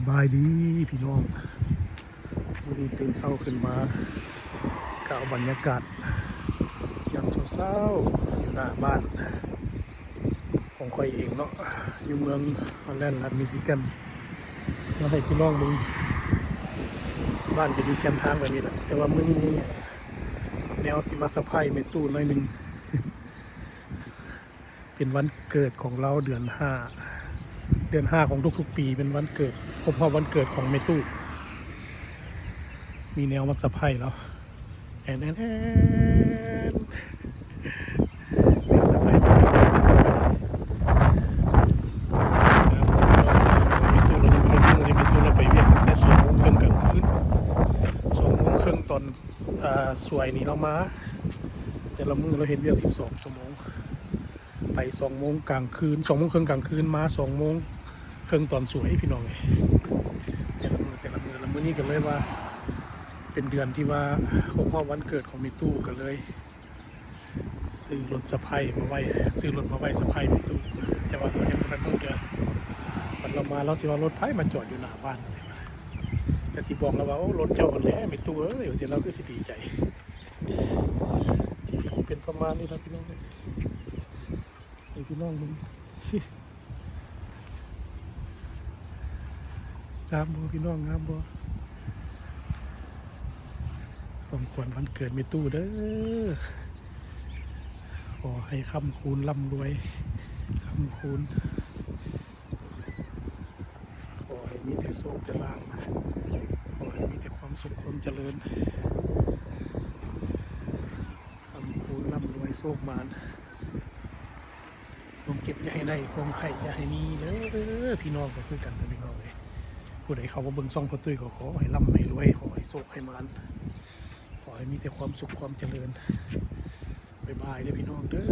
บายดีพี่น้องวันนี้ตื่นเช้าขึ้นมาก็เอาบรรยากาศยามเช้าๆอยู่หน้าบ้านของข้อยเองเนาะอยู่เมืองฮอลแลนด์รัฐมิชิแกนมาให้พี่น้องมึงบ้านก็อยู่แคมป์ทางแบบนี้แหละแต่ว่ามึงแนวที่มาสะพายเมตู้หน่อยหนึ่ง เป็นวันเกิดของเราเดือนห้าของทุกๆปีเป็นวันเกิดครบรอบวันเกิดของเมตู้มีแนวมาสะพายแล้วแอนแอนแอนแนวสะพายเมตู้เราไปเวียดตั้งแต่2:30กลางคืน2:30ตอนสวยนี่เรามาแต่ละมื้อเราเห็นเวียด12 ชั่วโมงไป2:00กลางคืน2:30กลางคืนมา2:30ตอนสวยพี่น้องเลยแต่ละมื้อนี้ก็เลยว่าเป็นเดือนที่ว่าครบรอบวันเกิดของมิตู้กันเลยซื้อรถสะพายมาไว้ซื้อรถมาไว้สะพายมิตู้แต่ว่าเรายังไม่ทันรู้เดือนวันเรามาเราสิว่ารถไผมาจอดอยู่หน้าบ้านแต่สิบอกเราว่าโอ้รถเจ้ากันแล้วมิตู้เอ้ยเดี๋ยวเราก็สิดีใจก็สิเป็นประมาณนี้ครับพี่น้องเลยพี่น้องมึงงามบ่พี่น้องงามบ่ต้องควรวันเกิดเมตู้เด้อขอให้คำคูณร่ำรวยคำคูณขอให้มีแต่โชคแต่ลาภขอให้มีแต่ความสุขความเจริญคำคูณร่ำรวยโชคมานลมเก็บอย่าให้ได้ความไข่อย่าให้มีเด้อพี่น้องก็คือกันนะพี่น้องเลยผู้ใดเขาว่าเบิ่งซ่องพ่อตุ้ยก็ขอให้ร่ำให้รวยขอให้โชคให้มานขอให้มีแต่ความสุขความเจริญบ๊ายบายเลยพี่น้องเด้อ